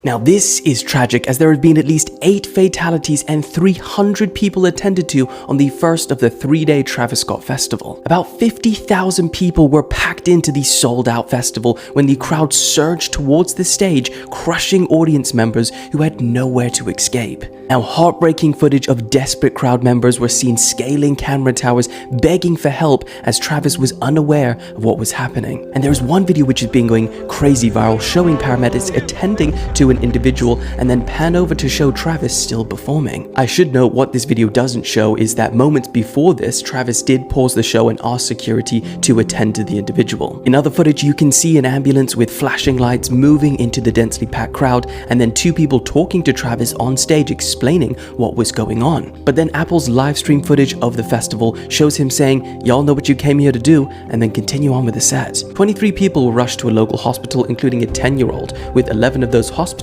Now this is tragic, as there have been at least 8 fatalities and 300 people attended to on the first of the 3-day Travis Scott festival. About 50,000 people were packed into the sold-out festival when the crowd surged towards the stage, crushing audience members who had nowhere to escape. Now, heartbreaking footage of desperate crowd members were seen scaling camera towers, begging for help as Travis was unaware of what was happening. And there's one video which has been going crazy viral, showing paramedics attending to an individual and then pan over to show Travis still performing. I should note, what this video doesn't show is that moments before this, Travis did pause the show and ask security to attend to the individual. In other footage, you can see an ambulance with flashing lights moving into the densely packed crowd, and then 2 people talking to Travis on stage explaining what was going on. But then Apple's live stream footage of the festival shows him saying, "Y'all know what you came here to do," and then continue on with the set. 23 people were rushed to a local hospital, including a 10-year-old, with 11 of those hospitalized,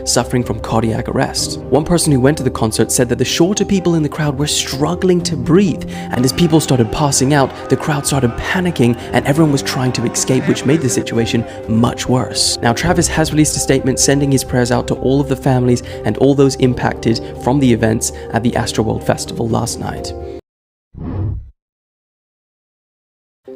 suffering from cardiac arrest. One person who went to the concert said that the shorter people in the crowd were struggling to breathe, and as people started passing out, the crowd started panicking and everyone was trying to escape, which made the situation much worse. Now, Travis has released a statement sending his prayers out to all of the families and all those impacted from the events at the Astroworld festival last night.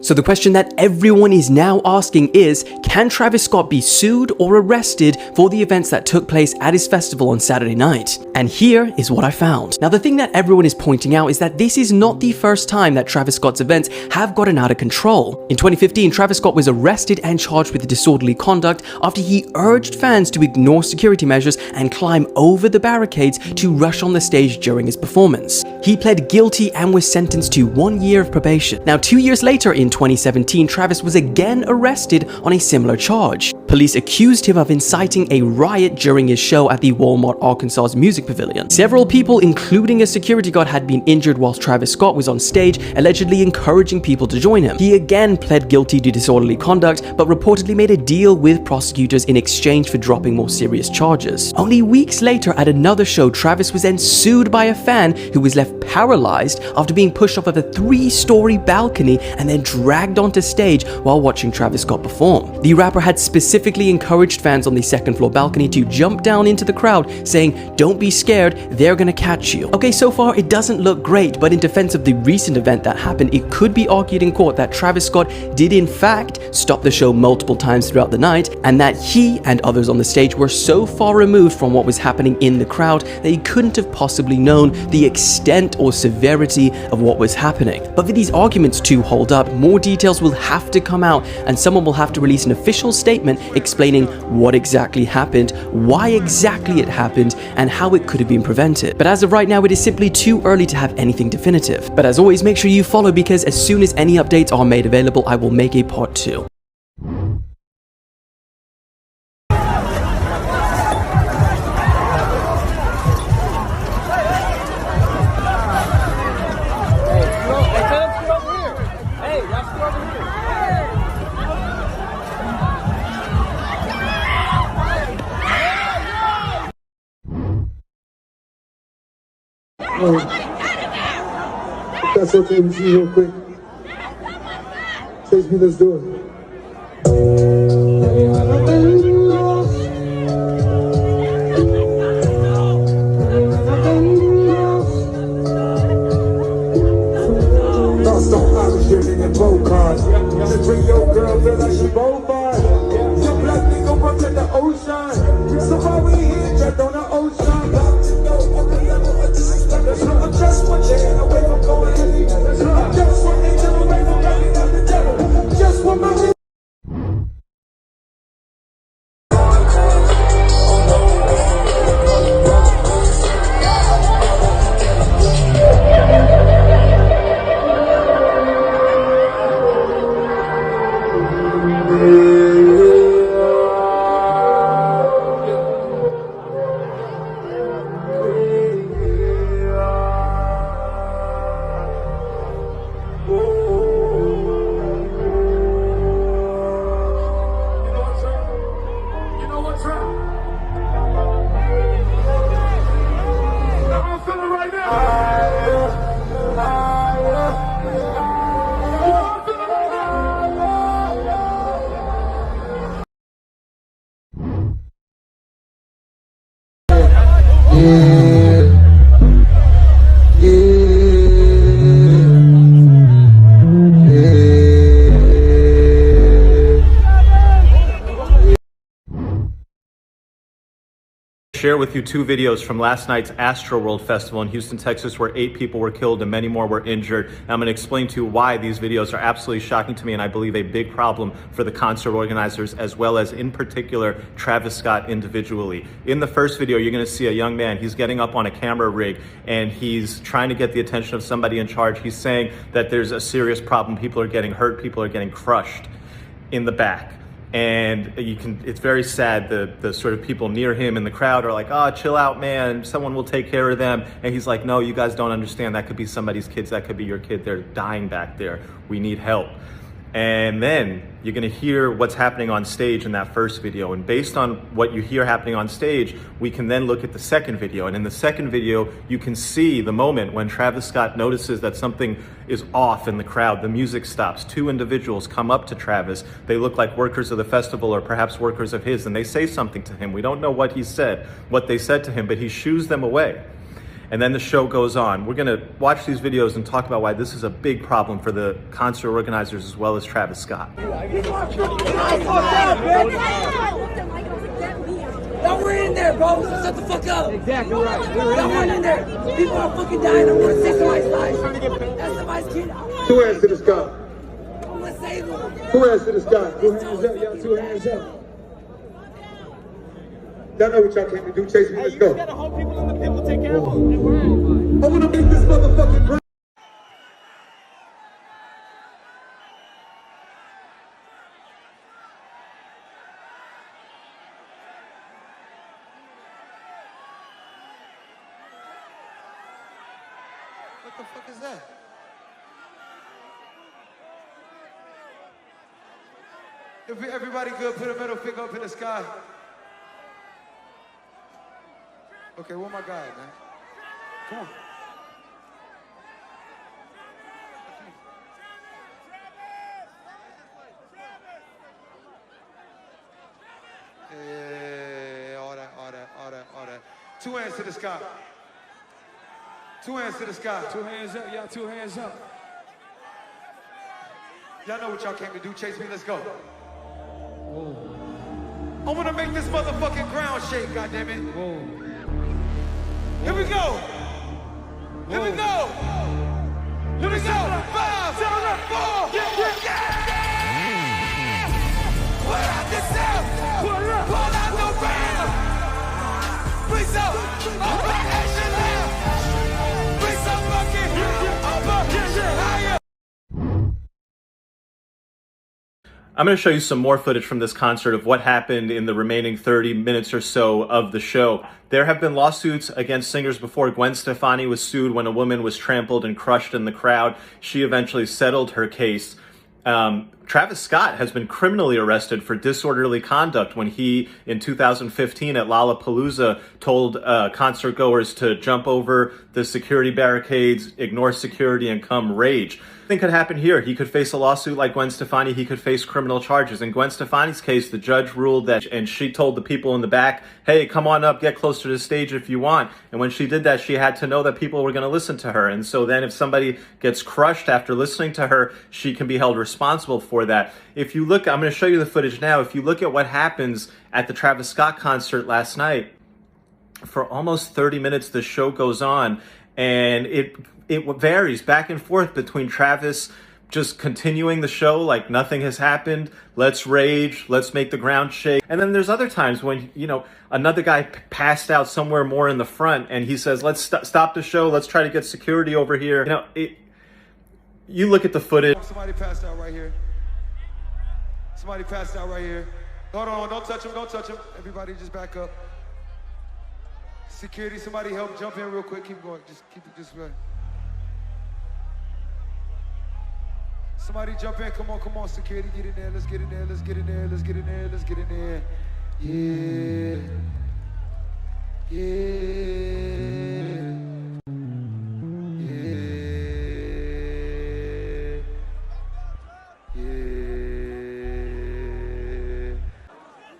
So the question that everyone is now asking is, can Travis Scott be sued or arrested for the events that took place at his festival on Saturday night? And here is what I found. Now, the thing that everyone is pointing out is that this is not the first time that Travis Scott's events have gotten out of control. In 2015, Travis Scott was arrested and charged with disorderly conduct after he urged fans to ignore security measures and climb over the barricades to rush on the stage during his performance. He pled guilty and was sentenced to 1 year of probation. Now, 2 years later, in 2017, Travis was again arrested on a similar charge. Police accused him of inciting a riot during his show at the Walmart, Arkansas's music pavilion. Several people, including a security guard, had been injured whilst Travis Scott was on stage, allegedly encouraging people to join him. He again pled guilty to disorderly conduct, but reportedly made a deal with prosecutors in exchange for dropping more serious charges. Only weeks later, at another show, Travis was then sued by a fan who was left paralyzed after being pushed off of a 3-story balcony and then dragged onto stage while watching Travis Scott perform. The rapper had specifically encouraged fans on the 2nd floor balcony to jump down into the crowd, saying, "Don't be scared, they're gonna catch you." Okay, so far it doesn't look great, but in defense of the recent event that happened, it could be argued in court that Travis Scott did in fact stop the show multiple times throughout the night, and that he and others on the stage were so far removed from what was happening in the crowd that he couldn't have possibly known the extent or severity of what was happening. But for these arguments to hold up, more details will have to come out, and someone will have to release an official statement explaining what exactly happened, why exactly it happened, and how it could have been prevented. But as of right now, it is simply too early to have anything definitive. But as always, make sure you follow, because as soon as any updates are made available, I will make a part 2. If that's okay with you, real quick. Chase me, let's do it. Lost on Irish, living in both cars. Just bring your girl, feel like she both bars. Some black nigga run to the ocean. So why we here, trapped on the ocean? Just one day away from going heavy. Just one angel away from running out the devil. Just one Share with you two videos from last night's Astroworld festival in Houston, Texas, where 8 people were killed and many more were injured. And I'm going to explain to you why these videos are absolutely shocking to me and I believe a big problem for the concert organizers, as well as in particular Travis Scott individually. In the first video, you're going to see a young man. He's getting up on a camera rig and he's trying to get the attention of somebody in charge. He's saying that there's a serious problem. People are getting hurt. People are getting crushed in the back. And it's very sad. The sort of people near him in the crowd are like, oh, chill out, man. Someone will take care of them. And he's like, no, you guys don't understand. That could be somebody's kids. That could be your kid. They're dying back there. We need help. And then you're gonna hear what's happening on stage in that first video. And based on what you hear happening on stage, we can then look at the second video. And in the second video, you can see the moment when Travis Scott notices that something is off in the crowd. The music stops. 2 individuals come up to Travis. They look like workers of the festival or perhaps workers of his, and they say something to him. We don't know what he said, what they said to him, but he shoos them away. And then the show goes on. We're gonna watch these videos and talk about why this is a big problem for the concert organizers as well as Travis Scott. Now we're in there, bro. So shut the fuck up. Exactly right. Now we're in there. People are fucking dying. I'm gonna save somebody's life. That's somebody's kid. 2 hands to the sky. I'm gonna save them. 2 hands to the sky. 2 hands up, y'all. 2 hands up. Y'all know what y'all came to do. Chase me. Let's go. You gotta hold people and the people take care of them. I wanna make this motherfucking ground. What the fuck is that? If everybody good, put a middle finger up in the sky. Okay, where my guy, man? Come on. Yeah, all that. 2 hands to the sky. 2 hands to the sky. 2 hands up, y'all. 2 hands up. Y'all know what y'all came to do. Chase me, let's go. I wanna make this motherfucking ground shake, goddammit. Whoa. Here we go. Here we go. Here we go. 5, 4, yeah! Pull out the sound. Pull out the round. Bring some action now. Bring some fucking higher. I'm going to show you some more footage from this concert of what happened in the remaining 30 minutes or so of the show. There have been lawsuits against singers before. Gwen Stefani was sued when a woman was trampled and crushed in the crowd. She eventually settled her case. Travis Scott has been criminally arrested for disorderly conduct when he, in 2015 at Lollapalooza, told concert goers to jump over the security barricades, ignore security, and come rage. Thing could happen here. He could face a lawsuit like Gwen Stefani. He could face criminal charges. In Gwen Stefani's case, the judge ruled that, and she told the people in the back, hey, come on up, get closer to the stage if you want. And when she did that, she had to know that people were going to listen to her. And so then if somebody gets crushed after listening to her, she can be held responsible for that. If you look, I'm going to show you the footage now. If you look at what happens at the Travis Scott concert last night, for almost 30 minutes, the show goes on, and it varies back and forth between Travis just continuing the show like nothing has happened, let's rage, let's make the ground shake. And then there's other times when, you know, another guy passed out somewhere more in the front and he says, let's stop the show, let's try to get security over here. You know, you look at the footage. Somebody passed out right here. Somebody passed out right here. Hold on, don't touch him, don't touch him. Everybody just back up. Security, somebody help jump in real quick. Keep going, just keep it just right. Somebody jump in, come on, security, get in there, let's get in there, let's get in there, let's get in there, let's get in there. Yeah.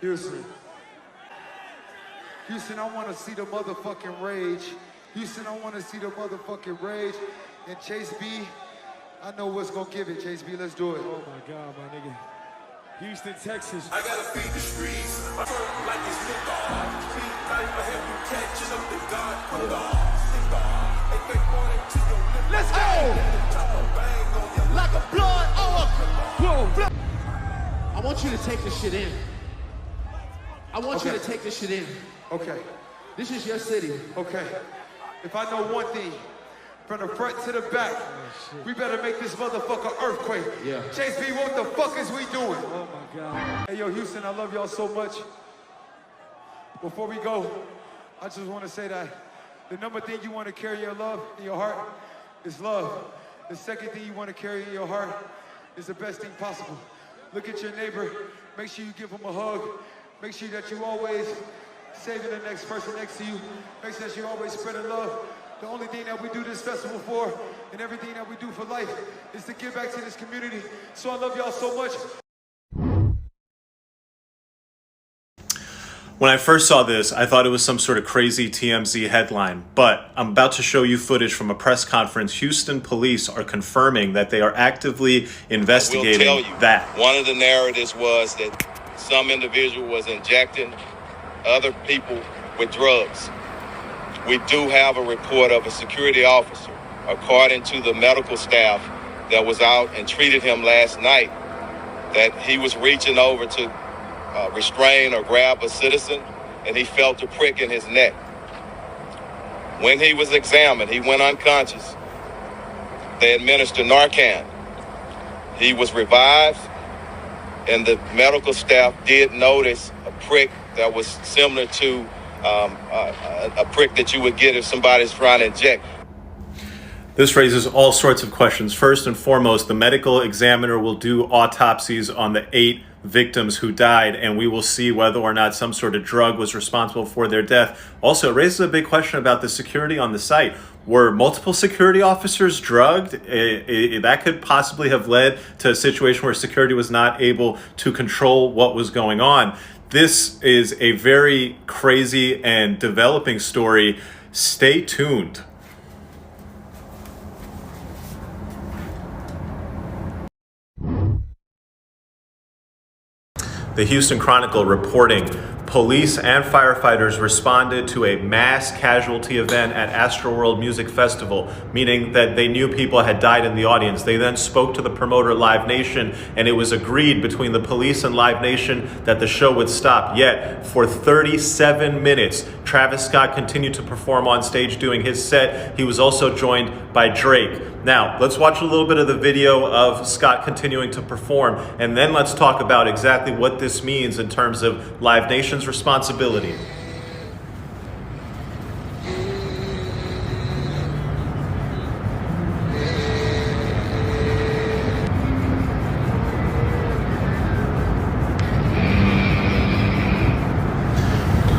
Houston. Houston, I want to see the motherfucking rage. Houston, I want to see the motherfucking rage. And Chase B, I know what's gonna give it. Chase B, let's do it. Oh my God, my nigga. Houston, Texas. I gotta feed the streets. I feel like it's the God. Speak life, I help you catch up the God. Let's go! Like a blood or I want you to take this shit in. I want you to take this shit in. Okay, This is your city. okay. If I know one thing, from the front to the back, we better make this motherfucker earthquake. Yeah. Chase B, what the fuck is we doing? Oh my God. Hey, yo, Houston, I love y'all so much. Before we go, I just want to say that the number thing you want to carry in your love, in your heart, is love. The second thing you want to carry in your heart is the best thing possible. Look at your neighbor. Make sure you give him a hug. Make sure that you always saving the next person next to you. Make sure that you always spreading love. The only thing that we do this festival for, and everything that we do for life, is to give back to this community. So I love y'all so much. When I first saw this, I thought it was some sort of crazy TMZ headline, but I'm about to show you footage from a press conference. Houston police are confirming that they are actively investigating that. One of the narratives was that some individual was injecting other people with drugs. We do have a report of a security officer, according to the medical staff that was out and treated him last night, that he was reaching over to restrain or grab a citizen, and he felt a prick in his neck. When he was examined, he went unconscious. They administered Narcan. He was revived, and the medical staff did notice a prick that was similar to a prick that you would get if somebody's trying to inject. This raises all sorts of questions. First and foremost, the medical examiner will do autopsies on the 8 victims who died, and we will see whether or not some sort of drug was responsible for their death. Also, it raises a big question about the security on the site. Were multiple security officers drugged? That could possibly have led to a situation where security was not able to control what was going on. This is a very crazy and developing story. Stay tuned. The Houston Chronicle reporting police and firefighters responded to a mass casualty event at Astroworld Music Festival, meaning that they knew people had died in the audience. They then spoke to the promoter Live Nation, and it was agreed between the police and Live Nation that the show would stop. Yet, for 37 minutes, Travis Scott continued to perform on stage doing his set. He was also joined by Drake. Now, let's watch a little bit of the video of Scott continuing to perform, and then let's talk about exactly what this means in terms of Live Nation's responsibility.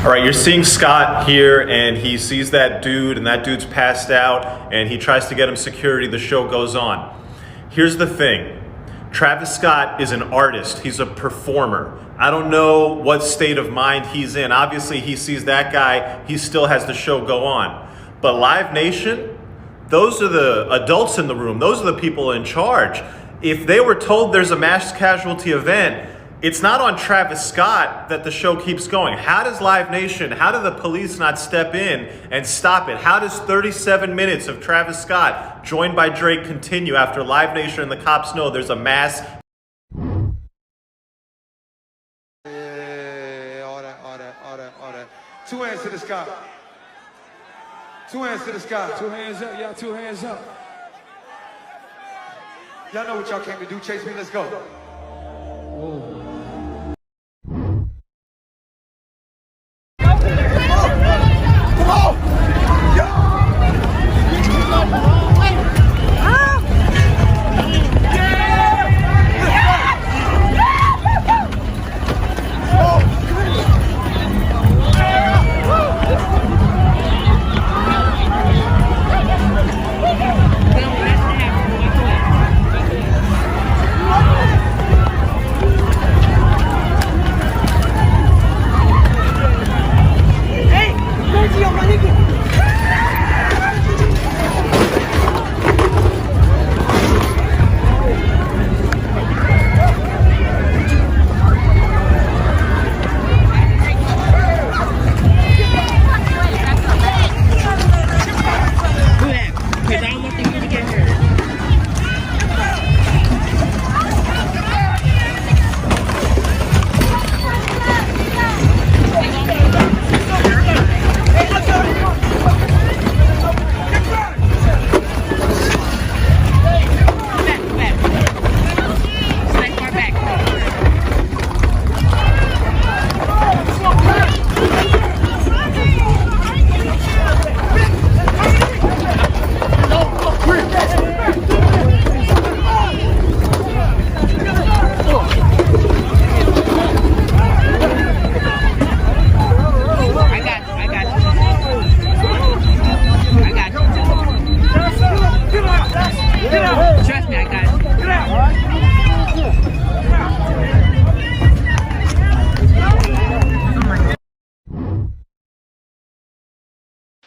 All right, you're seeing Scott here, and he sees that dude, and that dude's passed out, and he tries to get him security. The show goes on. Here's the thing. Travis Scott is an artist. He's a performer. I don't know what state of mind he's in. Obviously, he sees that guy. He still has the show go on. But Live Nation, those are the adults in the room. Those are the people in charge. If they were told there's a mass casualty event, it's not on Travis Scott that the show keeps going. How does Live Nation, how do the police not step in and stop it? How does 37 minutes of Travis Scott joined by Drake continue after Live Nation and the cops know there's a mass? Yeah, all that. 2 hands to the sky. 2 hands to the sky. 2 hands up, y'all. 2 hands up. Y'all know what y'all came to do. Chase me, let's go.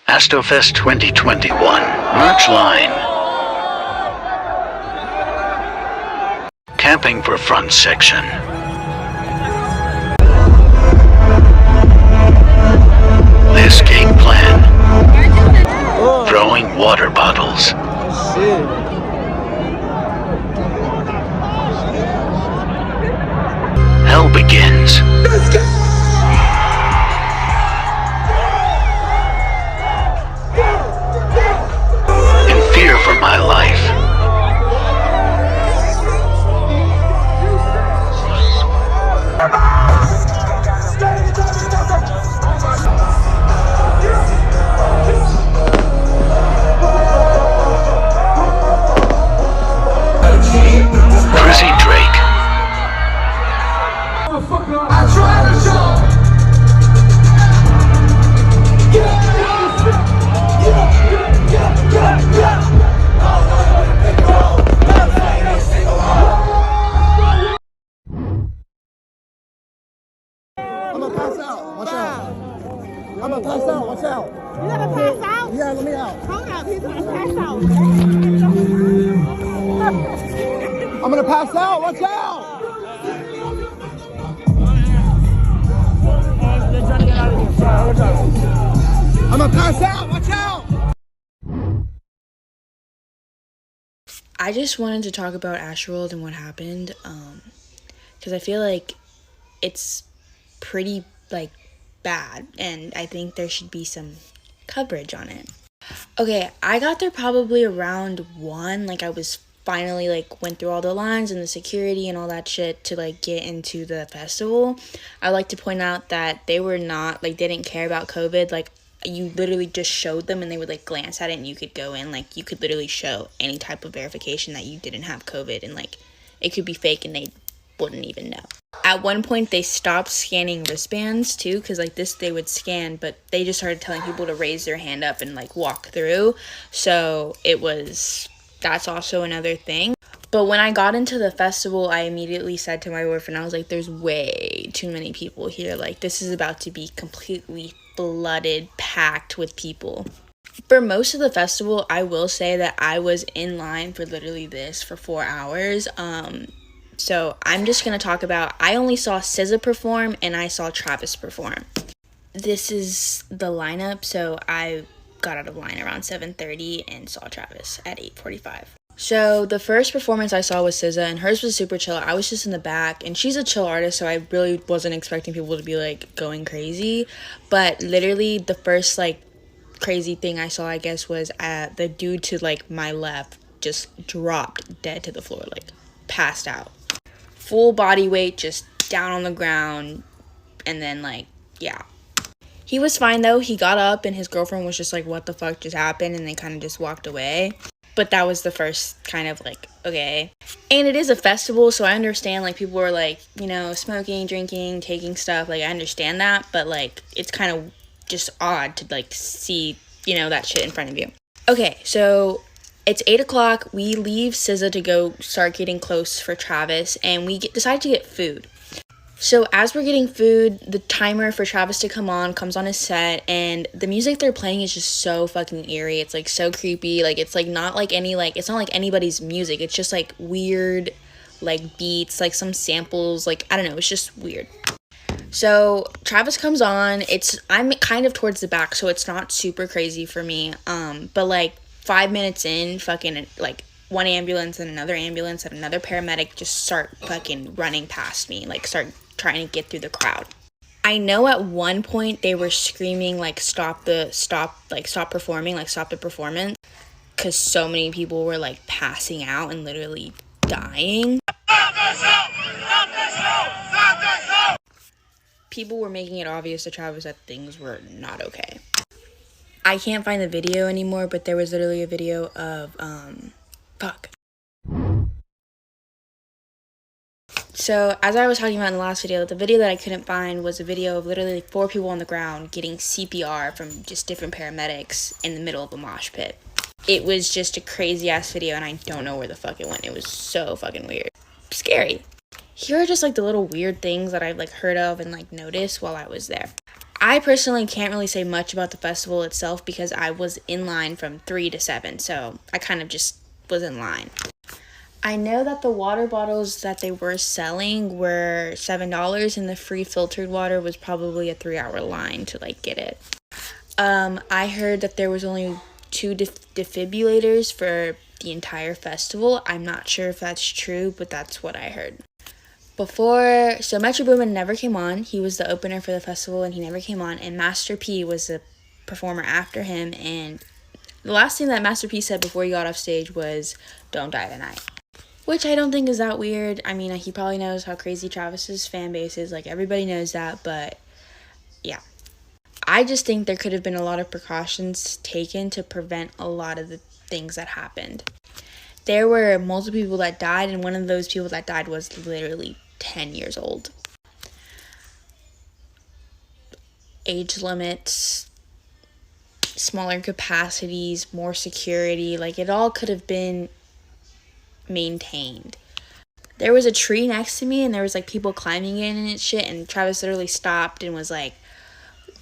Astrofest 2021 merch line. Camping for front section. The escape plan. Throwing water bottles. Hell begins. In fear for my life. Chrissy Drake. I'm gonna pass out. Watch out. I'm gonna pass out. Watch out. You gonna pass out? Yeah, let me out. Hold up, he's gonna pass out. I'm gonna pass out. Watch out. I'm gonna pass out. Watch out. I just wanted to talk about Astroworld and what happened, because I feel like it's pretty, like, bad, and I think there should be some coverage on it. Okay, I got there probably around 1, like, I was finally, like, went through all the lines and the security and all that shit to, like, get into the festival. I like to point out that they were not, like, they didn't care about COVID, like, you literally just showed them and they would, like, glance at it and you could go in, like, you could literally show any type of verification that you didn't have COVID, and, like, it could be fake and they wouldn't even know. At one point, they stopped scanning wristbands, too, because, like, this, they would scan, but they just started telling people to raise their hand up and, like, walk through, so it was, that's also another thing. But when I got into the festival, I immediately said to my boyfriend, I was like, there's way too many people here, like, this is about to be completely flooded, packed with people. For most of the festival, I will say that I was in line for literally this for 4 hours, so I'm just going to talk about, I only saw SZA perform and I saw Travis perform. This is the lineup, so I got out of line around 7:30 and saw Travis at 8:45. So the first performance I saw was SZA, and hers was super chill. I was just in the back, and she's a chill artist, so I really wasn't expecting people to be, like, going crazy. But literally the first, like, crazy thing I saw, I guess, was the dude to, like, my left just dropped dead to the floor, like, passed out. Full body weight, just down on the ground, and then, like, yeah. He was fine, though. He got up, and his girlfriend was just like, what the fuck just happened? And they kind of just walked away. But that was the first kind of, like, okay. And it is a festival, so I understand, like, people are, like, you know, smoking, drinking, taking stuff. Like, I understand that, but, like, it's kind of just odd to, like, see, you know, that shit in front of you. Okay, so it's 8 o'clock. We leave SZA to go start getting close for Travis, and we decide to get food. So as we're getting food, the timer for Travis to come on comes on his set, and the music they're playing is just so fucking eerie. It's, like, so creepy. Like, it's, like, not like any, like, it's not like anybody's music. It's just, like, weird, like, beats, like, some samples. Like, I don't know. It's just weird. So Travis comes on. I'm kind of towards the back, so it's not super crazy for me. But, like, 5 minutes in, fucking, like, one ambulance and another ambulance and another paramedic just start fucking running past me, like, start trying to get through the crowd. I know at one point they were screaming, like, stop performing, like, stop the performance, because so many people were, like, passing out and literally dying. People were making it obvious to Travis that things were not okay. I can't find the video anymore, but there was literally a video of, So, as I was talking about in the last video, the video that I couldn't find was a video of literally 4 people on the ground getting CPR from just different paramedics in the middle of a mosh pit. It was just a crazy-ass video, and I don't know where the fuck it went. It was so fucking weird. Scary. Here are just, like, the little weird things that I've, like, heard of and, like, noticed while I was there. I personally can't really say much about the festival itself because I was in line from 3 to 7, so I kind of just was in line. I know that the water bottles that they were selling were $7, and the free filtered water was probably a 3-hour line to like get it. I heard that there was only 2 defibrillators for the entire festival. I'm not sure if that's true, but that's what I heard. So Metro Boomin never came on. He was the opener for the festival and he never came on. And Master P was the performer after him. And the last thing that Master P said before he got off stage was, "Don't die tonight." Which I don't think is that weird. I mean, he probably knows how crazy Travis's fan base is. Like, everybody knows that, but yeah. I just think there could have been a lot of precautions taken to prevent a lot of the things that happened. There were multiple people that died, and one of those people that died was literally 10 years old. Age limits, smaller capacities, more security, like it all could have been maintained. There was a tree next to me and there was like people climbing in and shit, and Travis literally stopped and was like,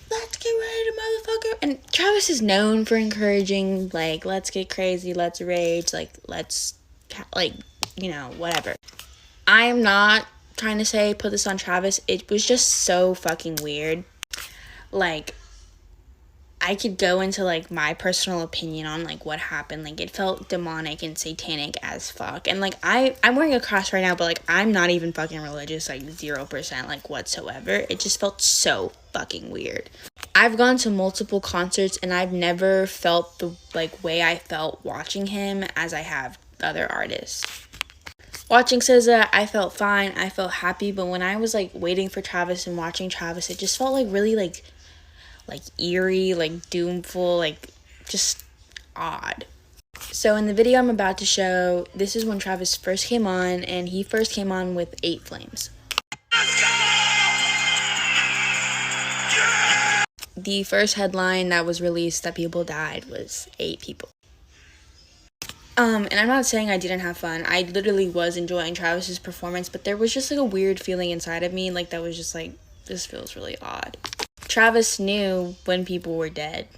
"Let's get ready to motherfucker." And Travis is known for encouraging, like, let's get crazy, let's rage, like, let's, like, you know, whatever. I am not trying to say put this on Travis. It was just so fucking weird. Like, I could go into like my personal opinion on like what happened. Like, it felt demonic and satanic as fuck. And like I'm wearing a cross right now, but like I'm not even fucking religious, like 0%, like whatsoever. It just felt so fucking weird. I've gone to multiple concerts and I've never felt the like way I felt watching him as I have other artists. Watching SZA, I felt fine, I felt happy, but when I was like waiting for Travis and watching Travis, it just felt like really like eerie, like doomful, like just odd. So in the video I'm about to show, this is when Travis first came on, and he first came on with 8 Flames. The first headline that was released that people died was 8 people. And I'm not saying I didn't have fun. I literally was enjoying Travis's performance, but there was just like a weird feeling inside of me, like that was just like, this feels really odd. Travis knew when people were dead,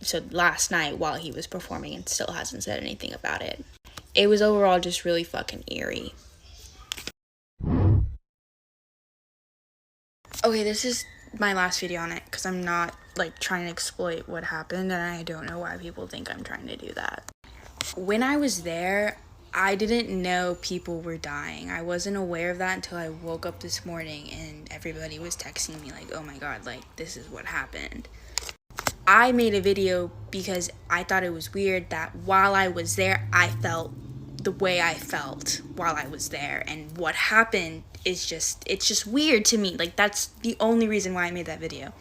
so last night while he was performing, and still hasn't said anything about it. It was overall just really fucking eerie. Okay, this is my last video on it, because I'm not like trying to exploit what happened, and I don't know why people think I'm trying to do that. When I was there, I didn't know people were dying. I wasn't aware of that until I woke up this morning and everybody was texting me like, "Oh my god, like, this is what happened." I made a video because I thought it was weird that while I was there, I felt the way I felt while I was there. And what happened is it's just weird to me. Like, that's the only reason why I made that video.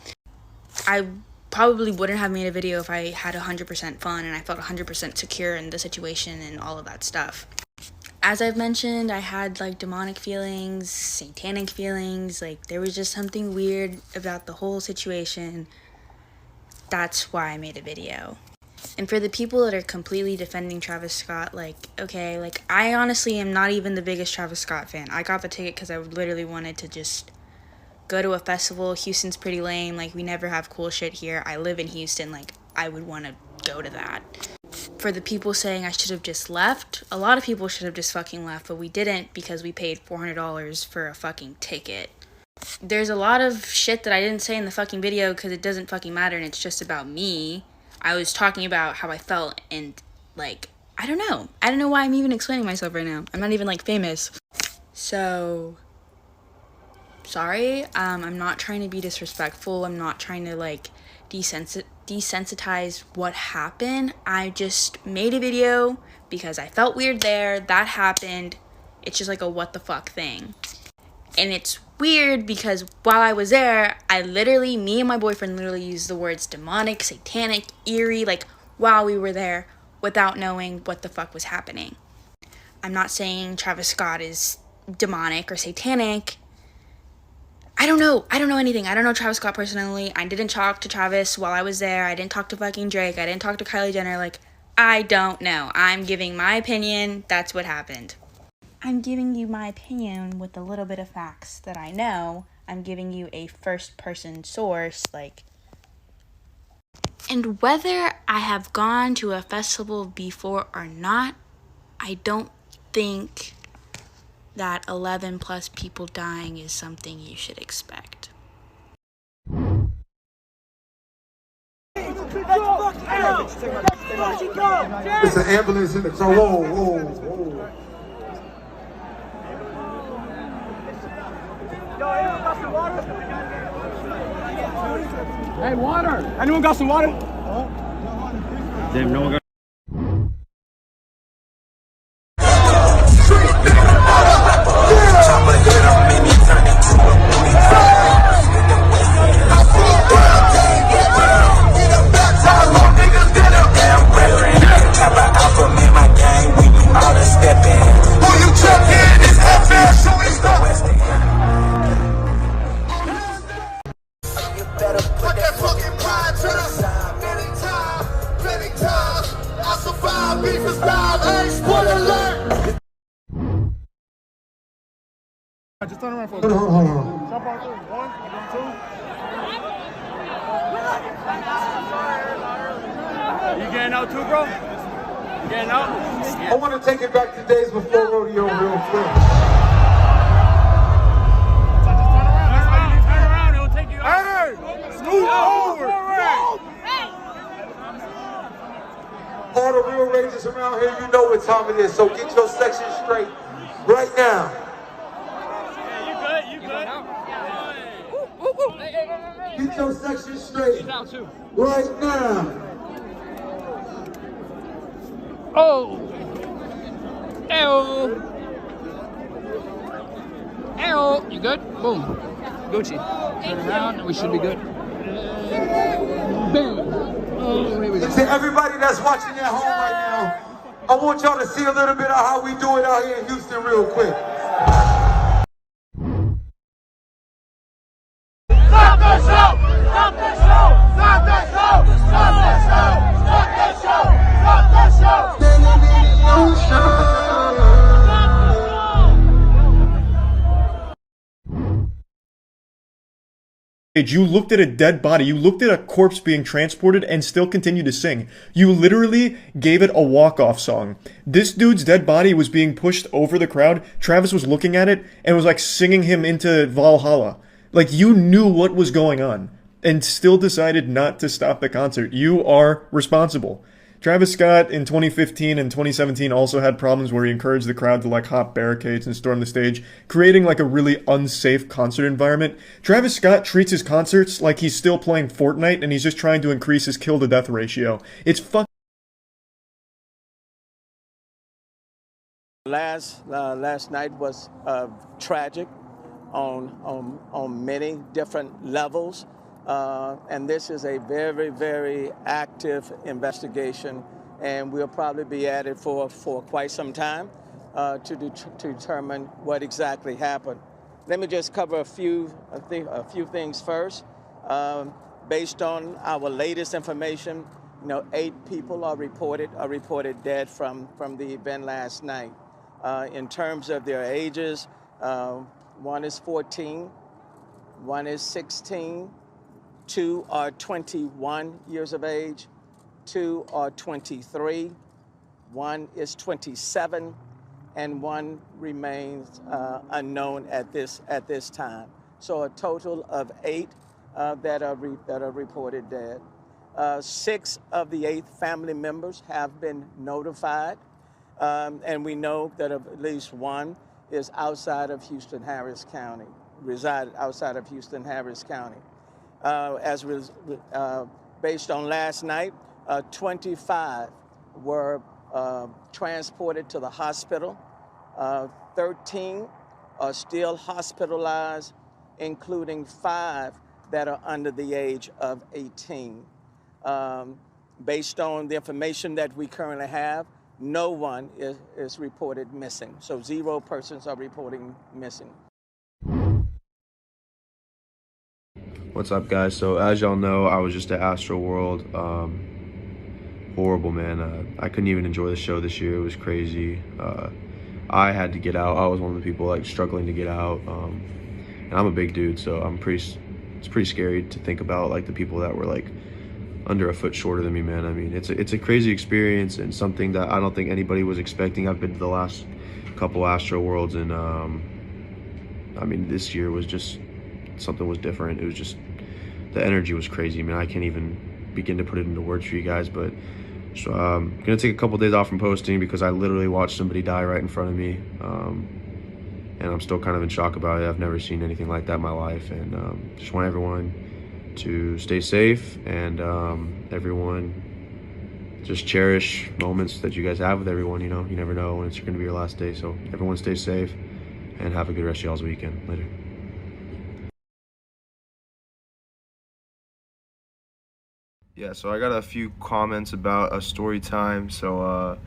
I probably wouldn't have made a video if I had 100% fun and I felt 100% secure in the situation and all of that stuff. As I've mentioned, I had like demonic feelings, satanic feelings, like there was just something weird about the whole situation. That's why I made a video. And for the people that are completely defending Travis Scott, like, okay, like I honestly am not even the biggest Travis Scott fan. I got the ticket because I literally wanted to just go to a festival. Houston's pretty lame, like we never have cool shit here. I live in Houston, like I would want to go to that. For the people saying I should have just left, a lot of people should have just fucking left, but we didn't because we paid $400 for a fucking ticket. There's a lot of shit that I didn't say in the fucking video because it doesn't fucking matter and it's just about me. I was talking about how I felt and like, I don't know why I'm even explaining myself right now. I'm not even like famous. So sorry, I'm not trying to be disrespectful. I'm not trying to like desensitize what happened. I just made a video because I felt weird there. That happened. It's just like a what the fuck thing. And it's weird because while I was there, me and my boyfriend literally used the words demonic, satanic, eerie, like while we were there without knowing what the fuck was happening. I'm not saying Travis Scott is demonic or satanic. I don't know anything. I don't know Travis Scott personally. I didn't talk to Travis while I was there. I didn't talk to fucking Drake. I didn't talk to Kylie Jenner. Like, I don't know. I'm giving my opinion. That's what happened. I'm giving you my opinion with a little bit of facts that I know. I'm giving you a first-person source, like. And whether I have gone to a festival before or not, I don't think that 11 plus people dying is something you should expect. It's an ambulance in the car. Whoa, whoa, whoa. Hey, water! Anyone got some water? Damn, no one got. Just turn around for a Hold on, hold on. Jump on through. 1, 2. You getting out too, bro? You getting out? I want to take it back to days before rodeo real quick. Turn around, it'll take you out. Hey! Scoot over! All the real rangers around here, you know what time it is, so get your section straight right now. You good? Get your section straight right now. Oh! Ew! Ew! You good? Boom. Gucci. Turn around and we should be good. Boom! Oh, here we go. And to everybody that's watching at home right now, I want y'all to see a little bit of how we do it out here in Houston real quick. Stop the show! Stop the show! Stop the show! Stop the show! Stop the show! Stop the show! You looked at a dead body, you looked at a corpse being transported and still continued to sing. You literally gave it a walk-off song. This dude's dead body was being pushed over the crowd. Travis was looking at it and was like singing him into Valhalla. Like, you knew what was going on and still decided not to stop the concert. You are responsible. Travis Scott in 2015 and 2017 also had problems where he encouraged the crowd to like hop barricades and storm the stage, creating like a really unsafe concert environment. Travis Scott treats his concerts like he's still playing Fortnite and he's just trying to increase his kill to death ratio. It's fucking Last night was tragic on many different levels. And this is a very, very active investigation, and we'll probably be at it for quite some time to determine what exactly happened. Let me just cover a few things first. Based on our latest information, 8 people are reported dead from the event last night. In terms of their ages, one is 14, one is 16. 2 are 21 years of age, 2 are 23, 1 is 27, and 1 remains unknown at this time. So a total of 8 that are reported dead. 6 of the 8 family members have been notified, and we know that at least 1 is outside of Houston-Harris County, resided outside of Houston-Harris County. Based on last night, 25 were transported to the hospital. 13 are still hospitalized, including 5 that are under the age of 18. Based on the information that we currently have, no one is reported missing. So 0 persons are reporting missing. What's up, guys? So as y'all know, I was just at Astroworld. Horrible, man. I couldn't even enjoy the show this year. It was crazy. I had to get out. I was one of the people like struggling to get out. And I'm a big dude, so it's pretty scary to think about like the people that were like under a foot shorter than me, man. I mean, it's a crazy experience and something that I don't think anybody was expecting. I've been to the last couple Astroworlds, and I mean, this year was just, something was different. It was just, the energy was crazy. I mean, I can't even begin to put it into words for you guys, but so I'm gonna take a couple days off from posting because I literally watched somebody die right in front of me, and I'm still kind of in shock about it. I've never seen anything like that in my life, and just want everyone to stay safe, and everyone just cherish moments that you guys have with everyone. You know, you never know when it's going to be your last day, so everyone stay safe and have a good rest of y'all's weekend. Later. Yeah, so I got a few comments about a story time. So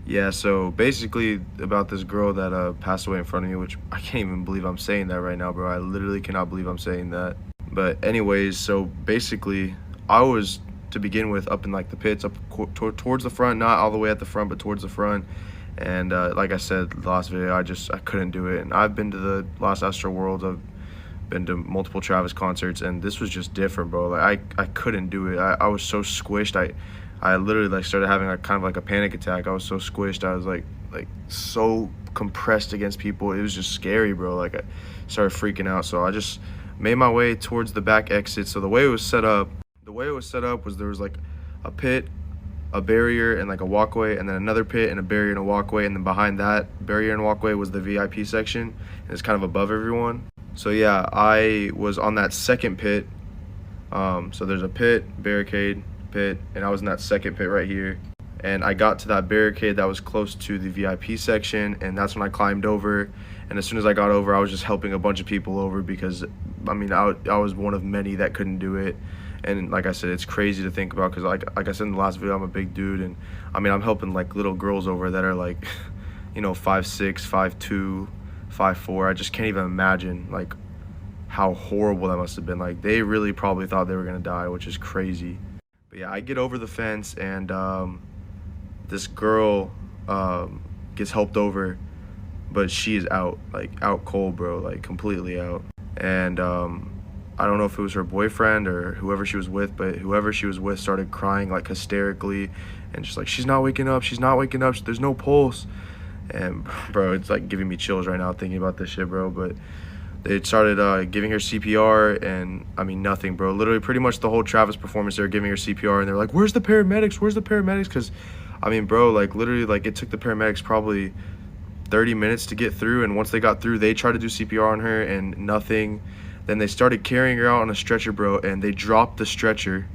yeah, so basically about this girl that passed away in front of me, which I can't even believe I'm saying that right now, bro. I literally cannot believe I'm saying that. But anyways, so basically I was, to begin with, up in like the pits, up towards the front, not all the way at the front, but towards the front. And like I said the last video, I couldn't do it. And I've been to the last Astroworld, I've been to multiple Travis concerts, and this was just different, bro. Like I couldn't do it. I was so squished. I literally like started having like kind of like a panic attack. I was so squished. I was like so compressed against people. It was just scary, bro. Like I started freaking out. So I just made my way towards the back exit. So the way it was set up was there was like a pit, a barrier, and like a walkway, and then another pit and a barrier and a walkway, and then behind that barrier and walkway was the VIP section, and it's kind of above everyone. So yeah, I was on that second pit. So there's a pit, barricade, pit, and I was in that second pit right here. And I got to that barricade that was close to the VIP section, and that's when I climbed over. And as soon as I got over, I was just helping a bunch of people over because, I mean, I was one of many that couldn't do it. And like I said, it's crazy to think about because like I said in the last video, I'm a big dude, and I mean, I'm helping like little girls over that are like, you know, 5'6", 5'2", 5'4". I just can't even imagine like how horrible that must have been. Like they really probably thought they were gonna die, which is crazy. But yeah, I get over the fence, and this girl gets helped over, but she is out, like out cold, bro, like completely out. And I don't know if it was her boyfriend or whoever she was with, but whoever she was with started crying like hysterically, and just like, she's not waking up, there's no pulse. And bro, it's like giving me chills right now thinking about this shit, bro. But they started giving her CPR, and I mean, nothing, bro. Literally pretty much the whole Travis performance, they were giving her CPR, and they're like, where's the paramedics? Because I mean, bro, like literally, like it took the paramedics probably 30 minutes to get through, and once they got through, they tried to do CPR on her and nothing. Then they started carrying her out on a stretcher, bro, and they dropped the stretcher,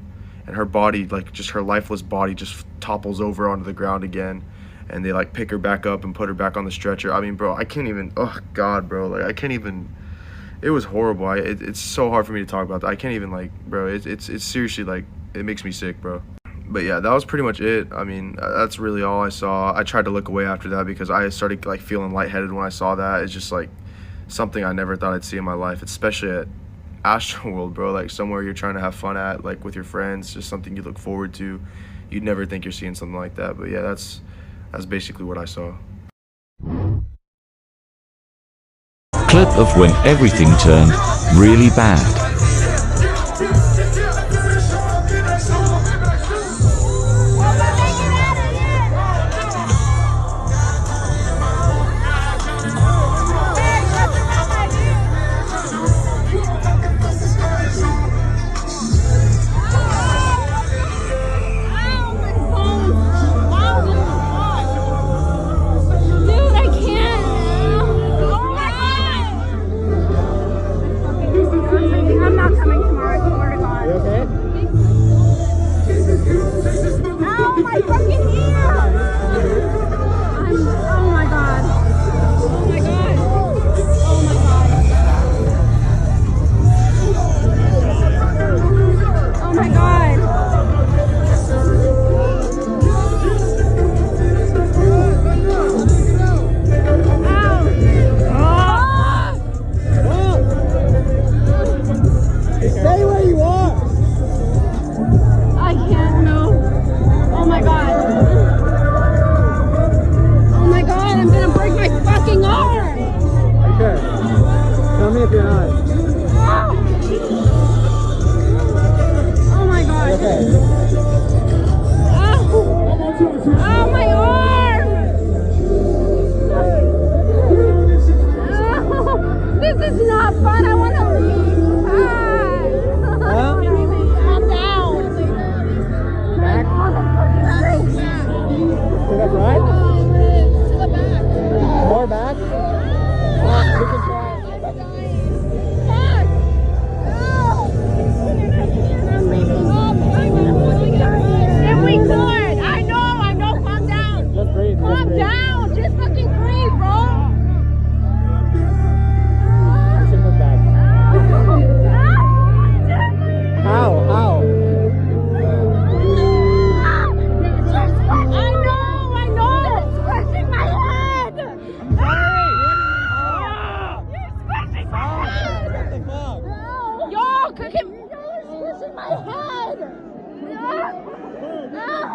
and her body, like just her lifeless body, just topples over onto the ground again. And they like pick her back up and put her back on the stretcher. I mean, bro, I can't even, oh God, bro, like I can't even, it was horrible. It's so hard for me to talk about that. I can't even, like, bro, it's seriously, like, it makes me sick, bro. But yeah, that was pretty much it. I mean, that's really all I saw. I tried to look away after that because I started like feeling lightheaded when I saw that. It's just like something I never thought I'd see in my life, especially at Astroworld, bro. Like somewhere you're trying to have fun at, like with your friends, just something you look forward to. You'd never think you're seeing something like that. But yeah, that's basically what I saw. Clip of when everything turned really bad.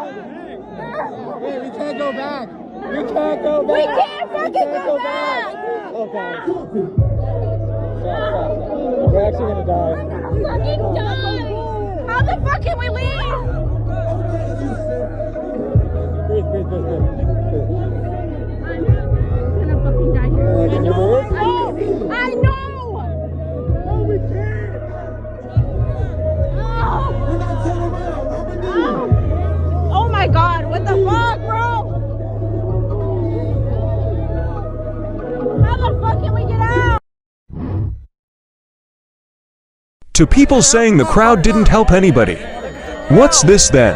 Hey, we can't go back. We can't go back. We can't fucking go back. Okay. We're actually gonna die. We're fucking die. How the fuck can we leave? Breathe. I'm gonna fucking die here. I know. Oh, we can't. Oh my God, what the fuck, bro? How the fuck can we get out? To people saying the crowd didn't help anybody. What's this then?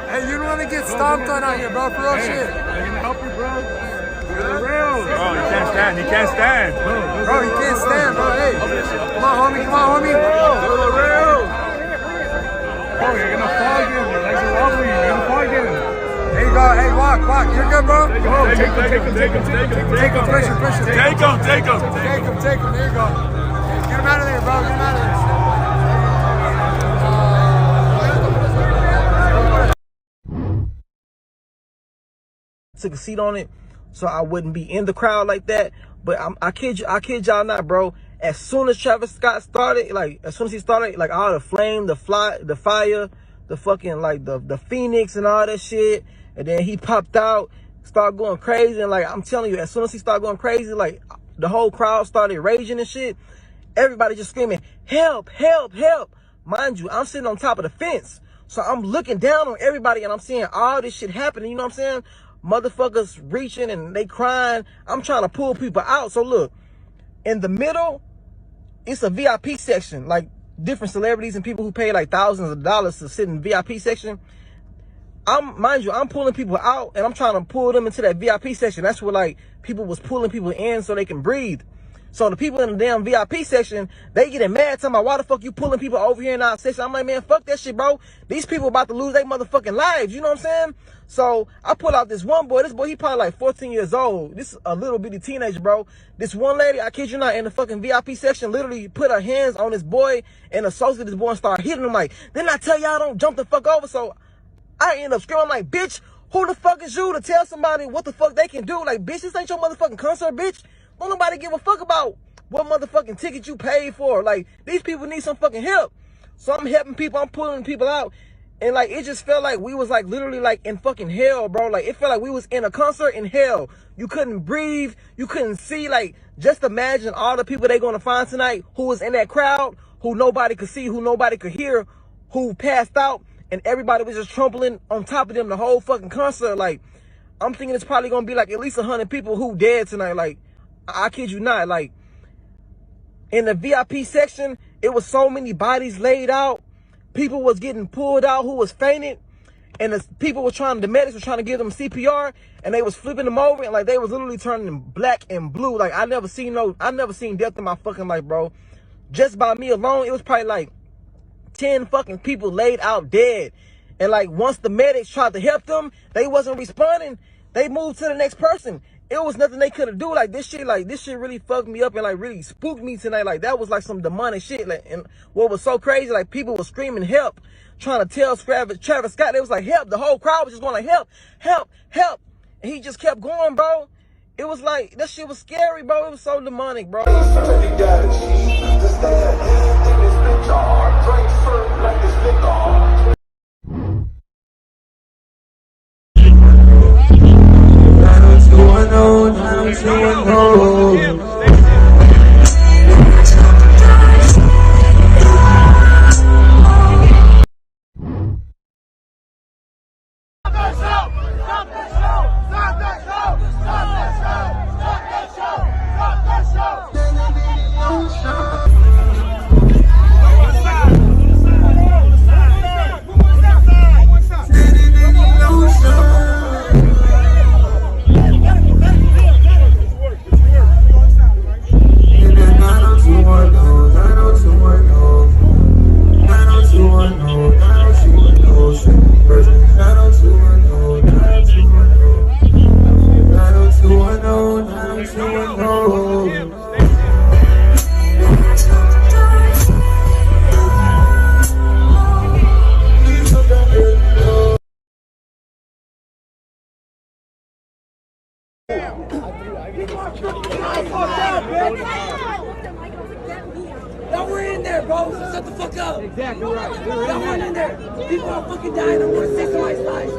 Hey, you don't want to get stomped on out here, bro, for real shit. I'm gonna help you, bro. Bro, he can't stand. He can't stand. Bro, he can't stand, bro. Hey, come on, homie. Come on, homie. Go to the rail. Bro, you're gonna fall again. Your legs are wobbly. You're gonna fall again. There you go. Hey, walk. You're good, bro. Take him. Push him. Take him. There you go. Get him out of there, bro. Get him out of there. Took a seat on it so I wouldn't be in the crowd like that. But I kid y'all not, bro. As soon as Travis Scott started, all the flame, the fire, the fucking the Phoenix and all that shit, and then he popped out, started going crazy, and I'm telling you, as soon as he started going crazy, the whole crowd started raging and shit. Everybody just screaming, help, help, help. Mind you, I'm sitting on top of the fence, so I'm looking down on everybody and I'm seeing all this shit happening. You know what I'm saying? Motherfuckers reaching and they crying. I'm trying to pull people out. So look, in the middle, it's a VIP section, different celebrities and people who pay thousands of dollars to sit in the VIP section. Mind you, I'm pulling people out and I'm trying to pull them into that VIP section. That's where people was pulling people in so they can breathe. So the people in the damn VIP section, they getting mad, talking about why the fuck you pulling people over here in our section. I'm like, man, fuck that shit, bro. These people about to lose their motherfucking lives. You know what I'm saying? So I pull out this one boy. This boy, he probably 14 years old. This is a little bitty teenager, bro. This one lady, I kid you not, in the fucking VIP section, literally put her hands on this boy and associated this boy and started hitting him didn't I tell y'all don't jump the fuck over? So I end up screaming bitch, who the fuck is you to tell somebody what the fuck they can do? Bitch, this ain't your motherfucking concert, bitch. Don't nobody give a fuck about what motherfucking ticket you paid for. These people need some fucking help. So I'm helping people, I'm pulling people out. And it just felt like we was literally in fucking hell, bro. It felt like we was in a concert in hell. You couldn't breathe, you couldn't see. Just imagine all the people they gonna find tonight who was in that crowd, who nobody could see, who nobody could hear, who passed out, and everybody was just trampling on top of them the whole fucking concert. I'm thinking it's probably gonna be at least 100 people who dead tonight. I kid you not, in the VIP section, it was so many bodies laid out. People was getting pulled out who was fainted. And the medics were trying to give them CPR, and they was flipping them over, and they was literally turning black and blue. I never seen death in my fucking life, bro. Just by me alone, it was probably 10 fucking people laid out dead. And once the medics tried to help them, they wasn't responding. They moved to the next person. It was nothing they could have do. This shit really fucked me up and really spooked me tonight. That was some demonic shit. And what was so crazy, people were screaming help, trying to tell Travis Scott. They was help. The whole crowd was just going help, help, help. And he just kept going, bro. It was that shit was scary, bro. It was so demonic, bro. Y'all were in there, bro. So shut the fuck up. Exactly right. Y'all weren't in there. People are fucking dying. I want to save somebody's life.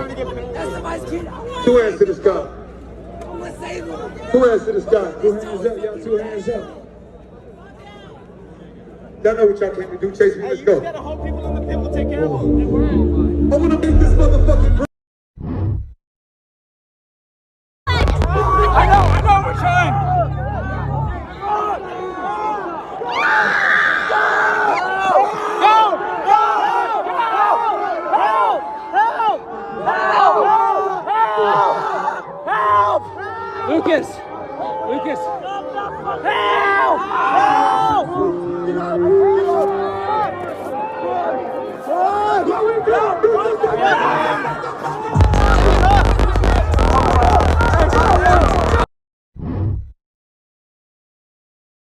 That's somebody's kid. Two hands to the sky. I want to save them. Two hands to the sky. Two hands up, y'all. Two hands up. Y'all know what y'all came to do. Chase me. Let's go. You gotta hold people in the pit. We'll take care of them. I want to make this motherfucking. I know, we're trying. Lucas! Lucas! Help!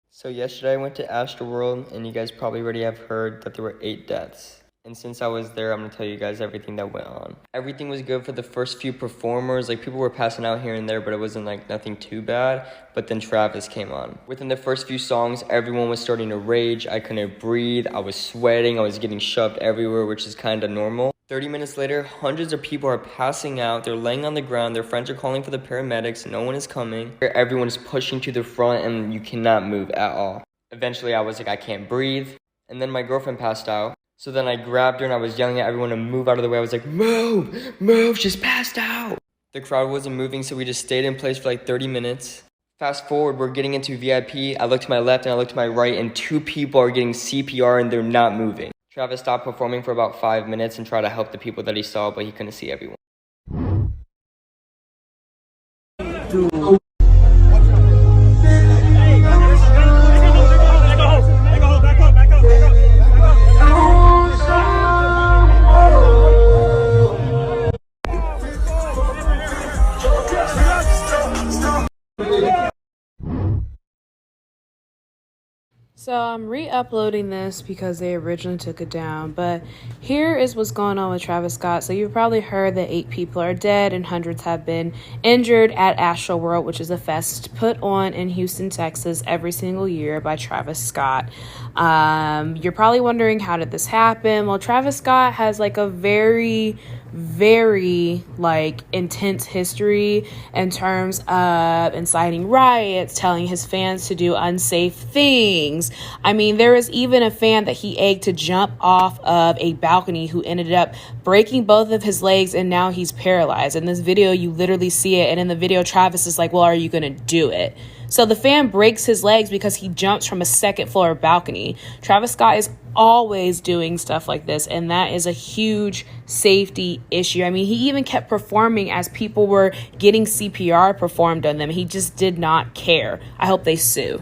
So yesterday I went to Astroworld, and you guys probably already have heard that there were 8 deaths. And since I was there, I'm going to tell you guys everything that went on. Everything was good for the first few performers. Like, people were passing out here and there, but it wasn't, like, nothing too bad. But then Travis came on. Within the first few songs, everyone was starting to rage. I couldn't breathe. I was sweating. I was getting shoved everywhere, which is kind of normal. 30 minutes later, hundreds of people are passing out. They're laying on the ground. Their friends are calling for the paramedics. No one is coming. Everyone is pushing to the front, and you cannot move at all. Eventually, I was like, I can't breathe. And then my girlfriend passed out. So then I grabbed her and I was yelling at everyone to move out of the way. I was like, move, move, she's passed out. The crowd wasn't moving, so we just stayed in place for like 30 minutes. Fast forward, we're getting into VIP. I look to my left and I look to my right, and 2 people are getting CPR and they're not moving. Travis stopped performing for about 5 minutes and tried to help the people that he saw, but he couldn't see everyone. So I'm re-uploading this because they originally took it down, but here is what's going on with Travis Scott. So you've probably heard that 8 people are dead and hundreds have been injured at Astroworld, which is a fest put on in Houston, Texas every single year by Travis Scott. You're probably wondering, how did this happen? Well, Travis Scott has like a very like intense history in terms of inciting riots, telling his fans to do unsafe things. I mean, there was even a fan that he egged to jump off of a balcony who ended up breaking both of his legs, and now he's paralyzed. In this video, you literally see it, and in the video, Travis is like, well, are you gonna do it? So the fan breaks his legs because he jumps from a 2nd floor balcony. Travis Scott is always doing stuff like this, and that is a huge safety issue. I mean, he even kept performing as people were getting CPR performed on them. He just did not care. I hope they sue.